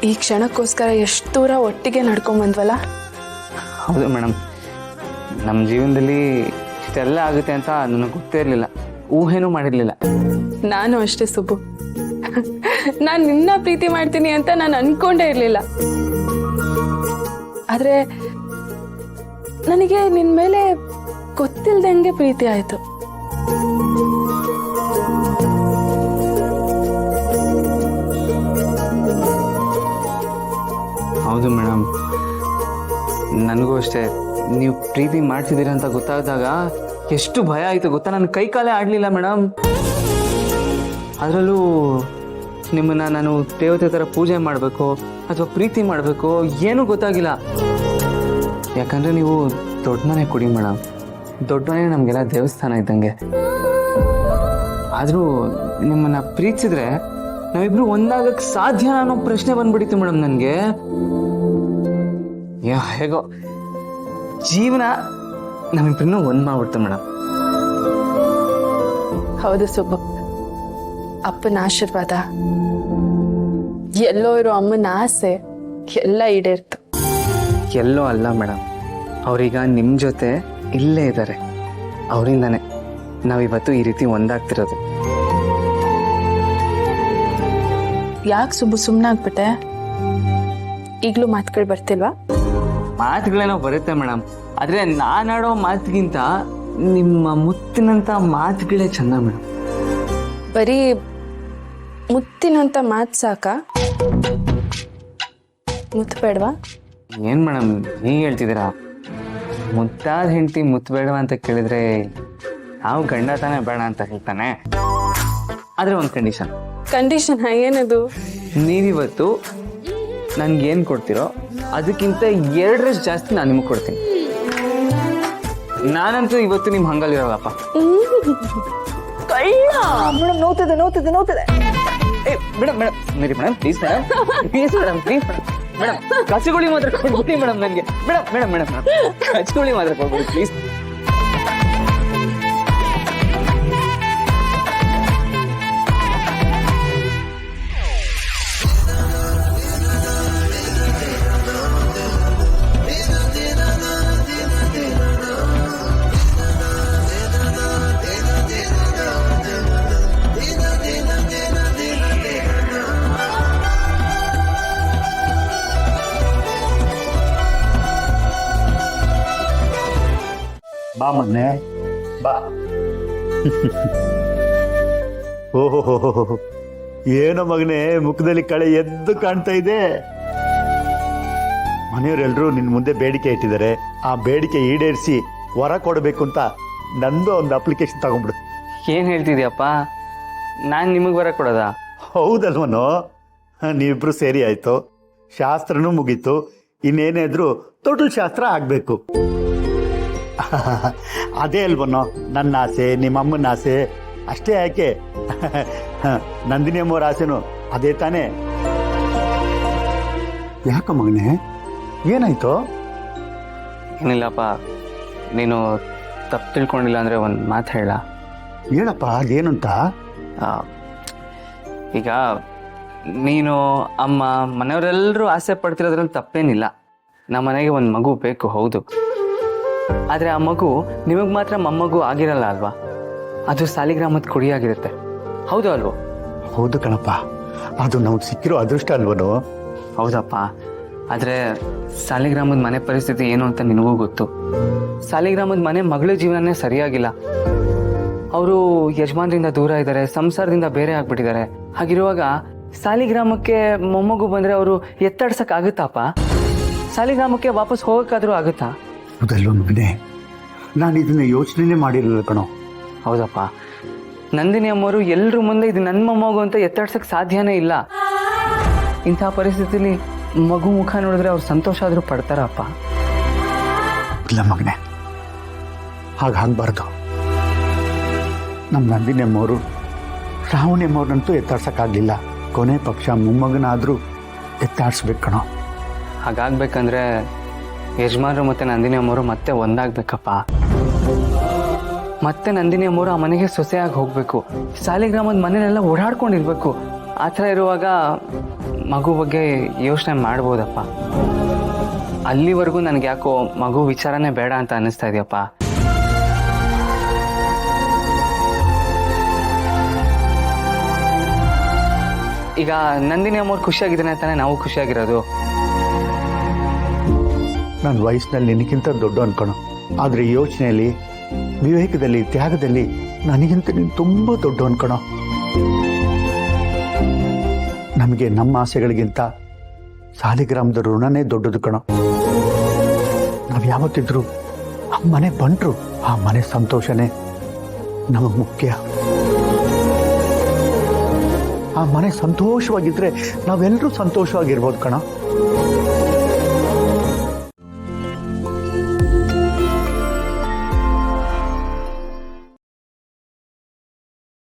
ಈ ಕ್ಷಣಕ್ಕೋಸ್ಕರ ಎಷ್ಟು ದೂರ ಒಟ್ಟಿಗೆ ನಡ್ಕೊಂಬಂದ್ವಲ್ಲ. ಹೌದು ಮೇಡಮ್, ನಮ್ಮ ಜೀವನದಲ್ಲಿ ಇಷ್ಟೆಲ್ಲ ಆಗುತ್ತೆ ಅಂತ ನನಗೆ ಗೊತ್ತೇ ಇರಲಿಲ್ಲ, ಊಹೆನೂ ಮಾಡಿರಲಿಲ್ಲ. ನಾನು ಅಷ್ಟೇ ಸುಬ್ಬು, ನಾನು ನಿನ್ನ ಪ್ರೀತಿ ಮಾಡ್ತೀನಿ ಅಂತ ನಾನು ಅನ್ಕೊಂಡೇ ಇರಲಿಲ್ಲ. ಆದ್ರೆ ನನಗೆ ನಿನ್ ಮೇಲೆ ಗೊತ್ತಿಲ್ದಂಗೆ ಪ್ರೀತಿ ಆಯ್ತು. ಹೌದು ಮೇಡಮ್, ನನಗೂ ಅಷ್ಟೇ. ನೀವು ಪ್ರೀತಿ ಮಾಡ್ತಿದ್ದೀರ ಅಂತ ಗೊತ್ತಾದಾಗ ಎಷ್ಟು ಭಯ ಆಯಿತು ಗೊತ್ತಾ. ನನ್ನ ಕೈ ಕಾಲೇ ಆಡಲಿಲ್ಲ ಮೇಡಮ್. ಅದರಲ್ಲೂ ನಿಮ್ಮನ್ನು ನಾನು ದೇವತೆ ಥರ ಪೂಜೆ ಮಾಡಬೇಕು ಅಥವಾ ಪ್ರೀತಿ ಮಾಡಬೇಕು ಏನೂ ಗೊತ್ತಾಗಿಲ್ಲ. ಯಾಕಂದರೆ ನೀವು ದೊಡ್ಡ ಮನೆ ಕೊಡಿ ಮೇಡಮ್, ದೊಡ್ಡ ಮನೆ ನಮಗೆಲ್ಲ ದೇವಸ್ಥಾನ ಇದ್ದಂಗೆ. ಆದರೂ ನಿಮ್ಮನ್ನು ಪ್ರೀತಿಸಿದ್ರೆ ನಾವಿಬ್ರು ಒಂದಾಗಕ್ಕೆ ಸಾಧ್ಯ ಅನ್ನೋ ಪ್ರಶ್ನೆ ಬಂದ್ಬಿಟ್ಟಿತ್ತು ಮೇಡಮ್ ನನಗೆ. ಹೇಗೋ ಜೀವನ ನಮ್ಮಿಬ್ಬರನ್ನೂ ಒಂದು ಮಾಡ್ಬಿಡ್ತು ಮೇಡಮ್. ಹೌದು ಸುಬ್ಬು, ಅಪ್ಪನ ಆಶೀರ್ವಾದ, ಎಲ್ಲೋ ಇರೋ ಅಮ್ಮನ ಆಸೆ ಎಲ್ಲ ಈಡೇರ್ತು. ಎಲ್ಲೋ ಅಲ್ಲ ಮೇಡಮ್, ಅವರೀಗ ನಿಮ್ಮ ಜೊತೆ ಇಲ್ಲೇ ಇದ್ದಾರೆ. ಅವರಿಂದಾನೆ ನಾವಿವತ್ತು ಈ ರೀತಿ ಒಂದಾಗ್ತಿರೋದು. ಯಾಕೆ ಸುಬ್ಬು ಸುಮ್ಮನಾಗ್ಬಿಟ್ಟೆ? ಈಗಲೂ ಮಾತುಗಳು ಬರ್ತಿಲ್ವಾ? ಮಾತುಗಳೇನೋ ಬರುತ್ತೆ ಮೇಡಮ್, ಆದರೆ ನಾನಾಡೋ ಮಾತಿಗಿಂತ ನಿಮ್ಮ ಮುತ್ತಿನಂಥ ಮಾತುಗಳೇ ಚಂದ ಮೇಡಮ್. ಬರೀ ಮುತ್ತಿನಂತ ಮಾತು ಸಾಕ? ಮುತ್ತು ಬೇಡವಾ? ಏನು ಮೇಡಮ್ ಹೀಗೆ ಹೇಳ್ತಿದ್ದೀರಾ? ಮುದ್ದಾದ ಹೆಂಡತಿ ಮುತ್ತು ಬೇಡವಾ ಅಂತ ಕೇಳಿದ್ರೆ ನಾವು ಗಂಡ ತಾನೇ ಬೇಡ ಅಂತ ಹೇಳ್ತಾನೆ. ಆದರೆ ಒಂದು ಕಂಡೀಷನ್. ಕಂಡೀಷನ್ ಏನದು? ನೀವಿವತ್ತು ನನ್ಗೇನು ಕೊಡ್ತೀರೋ ಅದಕ್ಕಿಂತ 2 ಜಾಸ್ತಿ ನಾನು ನಿಮಗೆ ಕೊಡ್ತೀನಿ. ನಾನಂತೂ ಇವತ್ತು ನಿಮ್ಮ ಹಂಗಲ್ಲಿರೋಲ್ಲಪ್ಪ. ಮೇಡಮ್ ನೋಡ್ತಿದೆ. Madam Mary madam please madam madam ಕಚಗುಳಿ ಮಾತ್ರ ಕೊಡ್ಬಿಡಿ ಮೇಡಮ್ ನನಗೆ. ಮೇಡಮ್ ಕಚಗುಳಿ ಮಾತ್ರ ಕೊಡ್ಬಿಡಿ ಪ್ಲೀಸ್. ಬಾ ಮಗನೆ ಬಾ. ಓಹೋ, ಏನೋ ಮಗನೆ ಮುಖದಲ್ಲಿ ಕಳೆ ಎದ್ದು ಕಾಣ್ತಾ ಇದೆ. ಮನೆಯವರೆಲ್ಲರೂ ನಿನ್ನ ಮುಂದೆ ಬೇಡಿಕೆ ಇಟ್ಟಿದ್ದಾರೆ. ಆ ಬೇಡಿಕೆ ಈಡೇರಿಸಿ ವರ ಕೊಡಬೇಕು ಅಂತ ನಂದು ಒಂದು ಅಪ್ಲಿಕೇಶನ್ ತಗೊಂಡ್ಬಿಡು. ಏನು ಹೇಳ್ತಿದ್ಯಪ್ಪ? ನಾನು ನಿಮಗೆ ಬರ ಕೊಡೋದಾ? ಹೌದಲ್ವನೋ, ನೀವಿಬ್ರು ಸೇರಿ ಆಯ್ತು, ಶಾಸ್ತ್ರನೂ ಮುಗೀತು. ಇನ್ನೇನಾದ್ರೂ ತೊಟಲ್ ಶಾಸ್ತ್ರ ಆಗಬೇಕು. ಅದೇ ಅಲ್ವನೋ ನನ್ನ ಆಸೆ, ನಿಮ್ಮ ಅಮ್ಮನ ಆಸೆ ಅಷ್ಟೇ. ಯಾಕೆ ನಂದಿನಿ ಅಮ್ಮವ್ರ ಆಸೆನೂ ಅದೇ ತಾನೇ. ಯಾಕ ಮಗನೆ ಏನಾಯ್ತು? ಏನಿಲ್ಲಪ್ಪ, ನೀನು ತಪ್ಪು ತಿಳ್ಕೊಂಡಿಲ್ಲ ಅಂದರೆ ಒಂದು ಮಾತು ಹೇಳಪ್ಪ, ಅದೇನಂತ. ಈಗ ನೀನು ಅಮ್ಮ ಮನೆಯವರೆಲ್ಲರೂ ಆಸೆ ಪಡ್ತಿರೋದ್ರಲ್ಲಿ ತಪ್ಪೇನಿಲ್ಲ. ನಮ್ಮ ಮನೆಗೆ ಒಂದು ಮಗು ಬೇಕು, ಹೌದು. ಆದರೆ ಆ ಮಗು ನಿಮಗೆ ಮಾತ್ರ ಮೊಮ್ಮಗು ಆಗಿರಲ್ಲ ಅಲ್ವಾ? ಅದು ಸಾಲಿಗ್ರಾಮದ ಕುಡಿಯಾಗಿರುತ್ತೆ, ಹೌದು ಅಲ್ವೋ? ಹೌದು ಕಣಪ್ಪ, ಅದು ನಮ್ಗೆ ಸಿಕ್ಕಿರೋ ಅದೃಷ್ಟ ಅಲ್ವನು. ಹೌದಪ್ಪ, ಆದರೆ ಸಾಲಿಗ್ರಾಮದ ಮನೆ ಪರಿಸ್ಥಿತಿ ಏನು ಅಂತ ನಿನಗೂ ಗೊತ್ತು. ಸಾಲಿಗ್ರಾಮದ ಮನೆ ಮಗಳ ಜೀವನನೇ ಸರಿಯಾಗಿಲ್ಲ. ಅವರು ಯಜಮಾನ್ರಿಂದ ದೂರ ಇದ್ದಾರೆ, ಸಂಸಾರದಿಂದ ಬೇರೆ ಆಗ್ಬಿಟ್ಟಿದ್ದಾರೆ. ಹಾಗಿರುವಾಗ ಸಾಲಿಗ್ರಾಮಕ್ಕೆ ಮೊಮ್ಮಗು ಬಂದರೆ ಅವರು ಎತ್ತಾಡ್ಸಕ್ಕಾಗುತ್ತಪ್ಪ? ಸಾಲಿಗ್ರಾಮಕ್ಕೆ ವಾಪಸ್ ಹೋಗೋಕ್ಕಾದ್ರೂ ಆಗುತ್ತಾ? ಹೌದಲ್ವ ಮಗನೆ, ನಾನು ಇದನ್ನ ಯೋಚನೆ ಮಾಡಿರಲಿಲ್ಲ ಕಣೋ. ಹೌದಪ್ಪ, ನಂದಿನಿ ಅಮ್ಮವರು ಎಲ್ಲರ ಮುಂದೆ ಇದು ನನ್ನ ಮೊಮ್ಮಗು ಅಂತ ಎತ್ತಾಡ್ಸಕ್ಕೆ ಸಾಧ್ಯನೇ ಇಲ್ಲ. ಇಂಥ ಪರಿಸ್ಥಿತಿಲಿ ಮಗು ಮುಖ ನೋಡಿದ್ರೆ ಅವ್ರು ಸಂತೋಷ ಆದರೂ ಪಡ್ತಾರಪ್ಪ. ಇಲ್ಲ ಮಗನೆ, ಹಾಗಾಗಬಾರ್ದು. ನಮ್ಮ ನಂದಿನಿ ಅಮ್ಮವರು ಶ್ರಾವಣಿ ಅಮ್ಮವ್ರನ್ನಂತೂ ಎತ್ತಾಡ್ಸೋಕ್ಕಾಗಲಿಲ್ಲ. ಕೊನೆ ಪಕ್ಷ ಮೊಮ್ಮಗನಾದರೂ ಎತ್ತಾಡ್ಸ್ಬೇಕು ಕಣೋ. ಹಾಗಾಗ್ಬೇಕಂದ್ರೆ ಯಜಮಾನರು ಮತ್ತು ನಂದಿನಿ ಅಮ್ಮವರು ಮತ್ತೆ ಒಂದಾಗಬೇಕಪ್ಪ. ಮತ್ತೆ ನಂದಿನಿ ಅಮ್ಮವರು ಆ ಮನೆಗೆ ಸೊಸೆಯಾಗಿ ಹೋಗಬೇಕು. ಸಾಲಿಗ್ರಾಮದ ಮನೆಯೆಲ್ಲ ಓಡಾಡ್ಕೊಂಡಿರ್ಬೇಕು. ಆ ಥರ ಇರುವಾಗ ಮಗು ಬಗ್ಗೆ ಯೋಚನೆ ಮಾಡ್ಬೋದಪ್ಪ. ಅಲ್ಲಿವರೆಗೂ ನನಗೆ ಯಾಕೋ ಮಗು ವಿಚಾರನೇ ಬೇಡ ಅಂತ ಅನ್ನಿಸ್ತಾ ಇದೆಯಪ್ಪ. ಈಗ ನಂದಿನಿ ಅಮ್ಮವ್ರು ಖುಷಿಯಾಗಿದ್ದಾನೆ ಅಂತಾನೆ ನಾವು ಖುಷಿಯಾಗಿರೋದು. ನನ್ನ ವಯಸ್ಸಿನಲ್ಲಿ ನಿನಗಿಂತ ದೊಡ್ಡ ಅನ್ಕೋಣ, ಆದರೆ ಯೋಚನೆಯಲ್ಲಿ, ವಿವೇಕದಲ್ಲಿ, ತ್ಯಾಗದಲ್ಲಿ ನನಗಿಂತ ನೀನು ತುಂಬ ದೊಡ್ಡ ಅನ್ಕೋಣ. ನಮಗೆ ನಮ್ಮ ಆಸೆಗಳಿಗಿಂತ ಸಾಲಿಗ್ರಾಮದ ಋಣನೇ ದೊಡ್ಡದು ಕಣೋ. ನಾವು ಯಾವತ್ತಿದ್ರು ಆ ಮನೆ ಬಂಟ್ರು, ಆ ಮನೆ ಸಂತೋಷನೇ ನಮಗೆ ಮುಖ್ಯ. ಆ ಮನೆ ಸಂತೋಷವಾಗಿದ್ರೆ ನಾವೆಲ್ಲರೂ ಸಂತೋಷವಾಗಿರ್ಬೋದು ಕಣ.